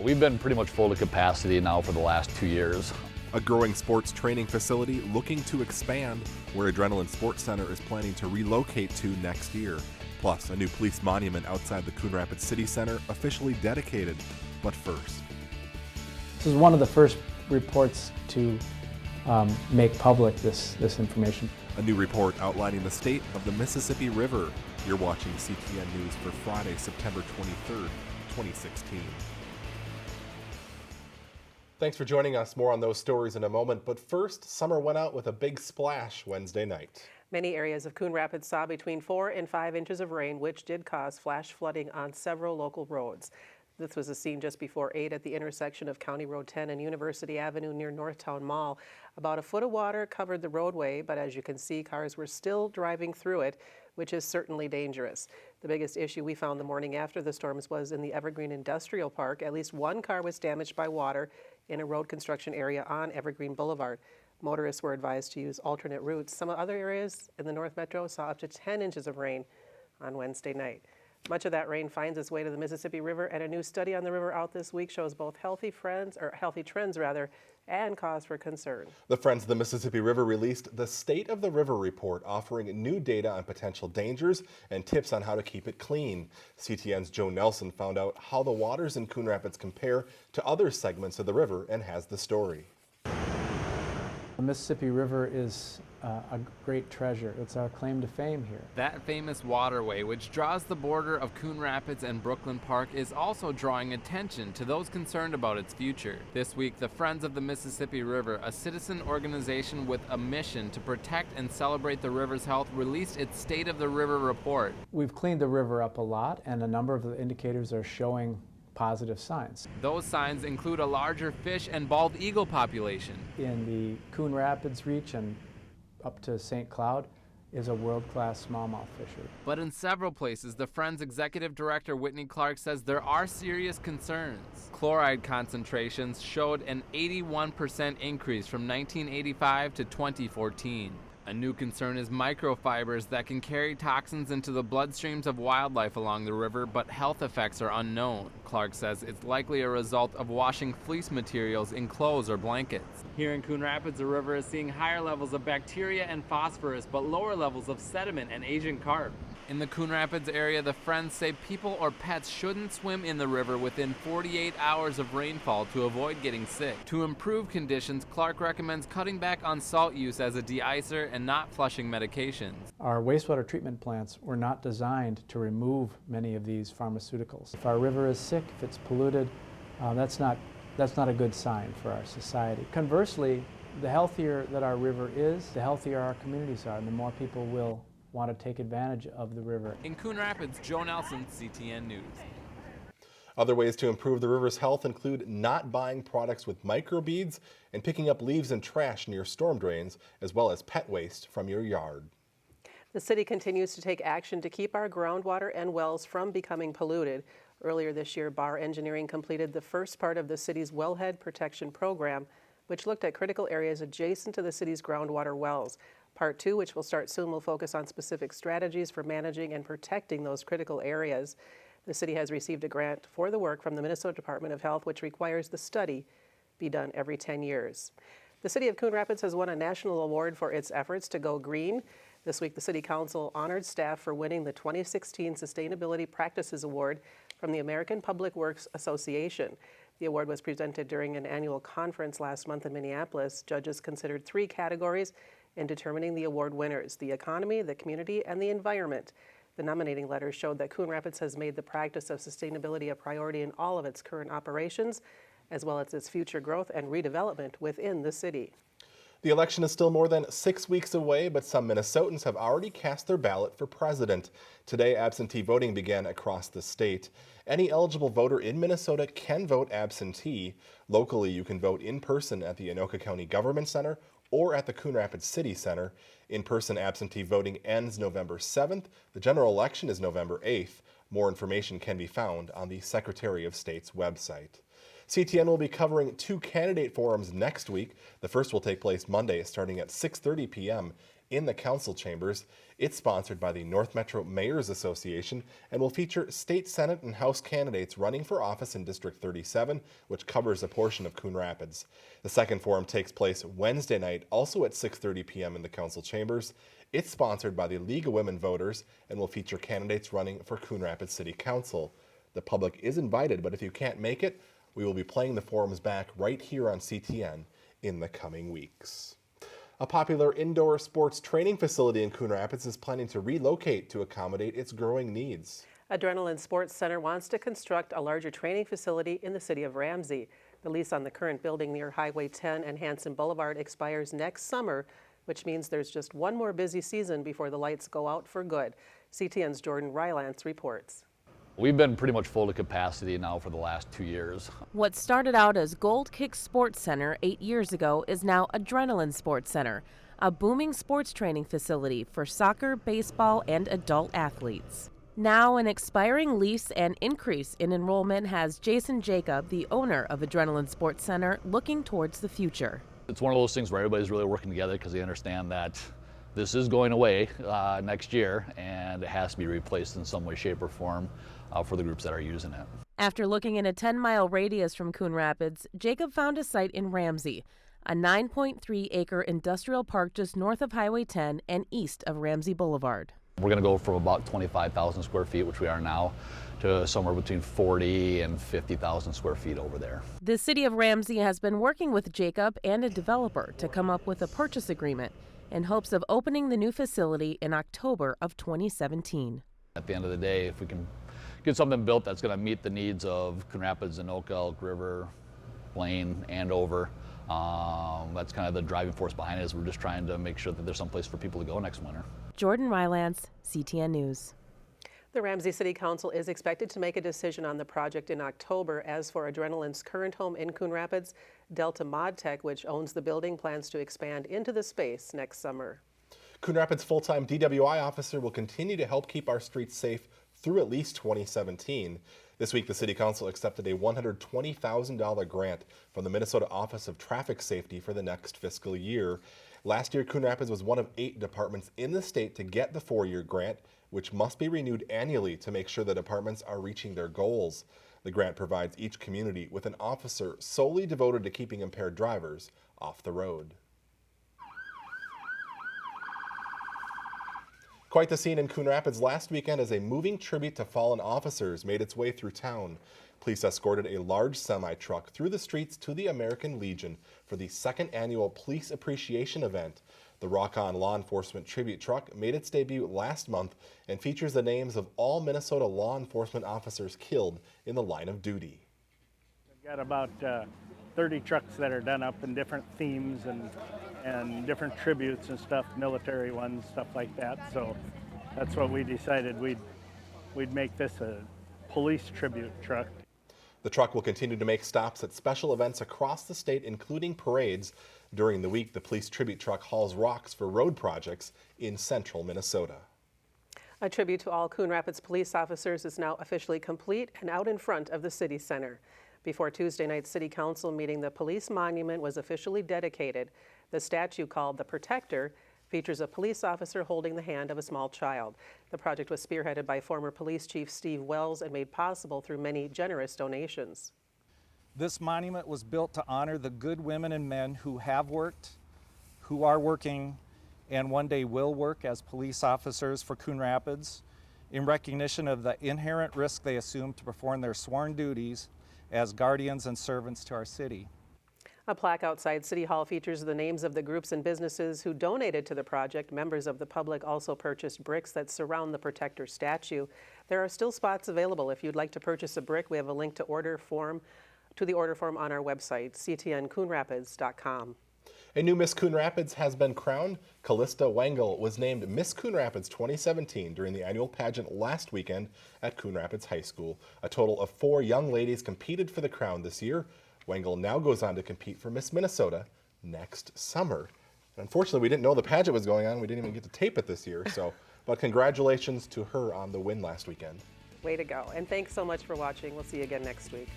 We've been pretty much full to capacity now for the last 2 years. A growing sports training facility looking to expand, where Adrenaline Sports Center is planning to relocate to next year. Plus, a new police monument outside the Coon Rapids City Center officially dedicated. But first, this is one of the first reports to make public this information. a new report outlining the state of the Mississippi River. You're watching CTN News for Friday, September 23rd, 2016. Thanks for joining us. More on those stories in a moment. But first, summer went out with a big splash Wednesday night. Many areas of Coon Rapids saw between 4 and 5 inches of rain, which did cause flash flooding on several local roads. This was a scene just before 8 at the intersection of County Road 10 and University Avenue near Northtown Mall. About a foot of water covered the roadway, but as you can see, cars were still driving through it, which is certainly dangerous. The biggest issue we found the morning after the storms was in the Evergreen Industrial Park. At least one car was damaged by water in a road construction area on Evergreen Boulevard. Motorists were advised to use alternate routes. Some other areas in the North Metro saw up to 10 inches of rain on Wednesday night. Much of that rain finds its way to the Mississippi River, and a new study on the river out this week shows both healthy trends, and cause for concern. The Friends of the Mississippi River released the State of the River report, offering new data on potential dangers and tips on how to keep it clean. CTN's Joe Nelson found out how the waters in Coon Rapids compare to other segments of the river and has the story. The Mississippi River is a great treasure. It's our claim to fame here. That famous waterway, which draws the border of Coon Rapids and Brooklyn Park, is also drawing attention to those concerned about its future. This week, the Friends of the Mississippi River, a citizen organization with a mission to protect and celebrate the river's health, released its State of the River report. We've cleaned the river up a lot, and a number of the indicators are showing positive signs. Those signs include a larger fish and bald eagle population. In the Coon Rapids reach and up to St. Cloud is a world-class smallmouth fishery. But in several places, the Friends Executive Director Whitney Clark says there are serious concerns. Chloride concentrations showed an 81% increase from 1985 to 2014. A new concern is microfibers that can carry toxins into the bloodstreams of wildlife along the river, but health effects are unknown. Clark says it's likely a result of washing fleece materials in clothes or blankets. Here in Coon Rapids, the river is seeing higher levels of bacteria and phosphorus, but lower levels of sediment and agent carp. In the Coon Rapids area, the Friends say people or pets shouldn't swim in the river within 48 hours of rainfall to avoid getting sick. To improve conditions, Clark recommends cutting back on salt use as a de-icer and not flushing medications. Our wastewater treatment plants were not designed to remove many of these pharmaceuticals. If our river is sick, if it's polluted, that's not a good sign for our society. Conversely, the healthier that our river is, the healthier our communities are, and the more people will want to take advantage of the river. In Coon Rapids, Joe Nelson, CTN News. Other ways to improve the river's health include not buying products with microbeads and picking up leaves and trash near storm drains, as well as pet waste from your yard. The city continues to take action to keep our groundwater and wells from becoming polluted. Earlier this year, Barr Engineering completed the first part of the city's wellhead protection program, which looked at critical areas adjacent to the city's groundwater wells. Part 2, which will start soon, will focus on specific strategies for managing and protecting those critical areas. The city has received a grant for the work from the Minnesota Department of Health, which requires the study be done every 10 years. The city of Coon Rapids has won a national award for its efforts to go green. This week, the City Council honored staff for winning the 2016 Sustainability Practices Award from the American Public Works Association. The award was presented during an annual conference last month in Minneapolis. Judges considered 3 categories in determining the award winners: the economy, the community, and the environment. The nominating letter showed that Coon Rapids has made the practice of sustainability a priority in all of its current operations, as well as its future growth and redevelopment within the city. The election is still more than 6 weeks away, but some Minnesotans have already cast their ballot for president. Today, absentee voting began across the state. Any eligible voter in Minnesota can vote absentee. Locally, you can vote in person at the Anoka County Government Center or at the Coon Rapids City Center. In-person absentee voting ends November 7th. The general election is November 8th. More information can be found on the Secretary of State's website. CTN will be covering 2 candidate forums next week. The first will take place Monday starting at 6:30 p.m. in the council chambers. It's sponsored by the North Metro Mayors Association and will feature state Senate and House candidates running for office in District 37, which covers a portion of Coon Rapids. The second forum takes place Wednesday night, also at 6:30 p.m. in the council chambers. It's sponsored by the League of Women Voters and will feature candidates running for Coon Rapids City Council. The public is invited, but if you can't make it, we will be playing the forums back right here on CTN in the coming weeks. A popular indoor sports training facility in Coon Rapids is planning to relocate to accommodate its growing needs. Adrenaline Sports Center wants to construct a larger training facility in the city of Ramsey. The lease on the current building near Highway 10 and Hanson Boulevard expires next summer, which means there's just one more busy season before the lights go out for good. CTN's Jordan Rylance reports. We've been pretty much full to capacity now for the last 2 years. What started out as Gold Kick Sports Center 8 years ago is now Adrenaline Sports Center, a booming sports training facility for soccer, baseball, and adult athletes. Now an expiring lease and increase in enrollment has Jason Jacob, the owner of Adrenaline Sports Center, looking towards the future. It's one of those things where everybody's really working together because they understand that this is going away next year and it has to be replaced in some way, shape, or form for the groups that are using it. After looking in a 10-mile radius from Coon Rapids, Jacob found a site in Ramsey, a 9.3-acre industrial park just north of Highway 10 and east of Ramsey Boulevard. We're going to go from about 25,000 square feet, which we are now, to somewhere between 40 and 50,000 square feet over there. The city of Ramsey has been working with Jacob and a developer to come up with a purchase agreement in hopes of opening the new facility in October of 2017. At the end of the day, if we can get something built that's going to meet the needs of Coon Rapids and Oak Elk, River, Blaine, Andover, that's kind of the driving force behind it. Is we're just trying to make sure that there's some place for people to go next winter. Jordan Rylance, CTN News. The Ramsey City Council is expected to make a decision on the project in October. As for Adrenaline's current home in Coon Rapids, Delta ModTech, which owns the building, plans to expand into the space next summer. Coon Rapids full-time DWI officer will continue to help keep our streets safe through at least 2017. This week, the City Council accepted a $120,000 grant from the Minnesota Office of Traffic Safety for the next fiscal year. Last year, Coon Rapids was one of 8 departments in the state to get the 4-year grant, which must be renewed annually to make sure the departments are reaching their goals. The grant provides each community with an officer solely devoted to keeping impaired drivers off the road. Quite the scene in Coon Rapids last weekend as a moving tribute to fallen officers made its way through town. Police escorted a large semi-truck through the streets to the American Legion for the 2nd annual Police Appreciation event. The Rock On Law Enforcement tribute truck made its debut last month and features the names of all Minnesota law enforcement officers killed in the line of duty. We've got about 30 trucks that are done up in different themes and different tributes and stuff, military ones, stuff like that. So that's what we decided we'd make this a police tribute truck. The truck will continue to make stops at special events across the state, including parades. During the week, the police tribute truck hauls rocks for road projects in central Minnesota. A tribute to all Coon Rapids police officers is now officially complete and out in front of the city center. Before Tuesday night's city council meeting, the police monument was officially dedicated. The statue, called the Protector, features a police officer holding the hand of a small child. The project was spearheaded by former police chief Steve Wells and made possible through many generous donations. This monument was built to honor the good women and men who have worked, who are working, and one day will work as police officers for Coon Rapids, in recognition of the inherent risk they assume to perform their sworn duties as guardians and servants to our city. A plaque outside City Hall features the names of the groups and businesses who donated to the project. Members of the public also purchased bricks that surround the Protector statue. There are still spots available. If you'd like to purchase a brick, we have a link to the order form on our website, ctncoonrapids.com. A new Miss Coon Rapids has been crowned. Callista Wengel was named Miss Coon Rapids 2017 during the annual pageant last weekend at Coon Rapids High School. A total of 4 young ladies competed for the crown this year. Wengel now goes on to compete for Miss Minnesota next summer. And unfortunately, we didn't know the pageant was going on. We didn't even get to tape it this year. But congratulations to her on the win last weekend. Way to go. And thanks so much for watching. We'll see you again next week.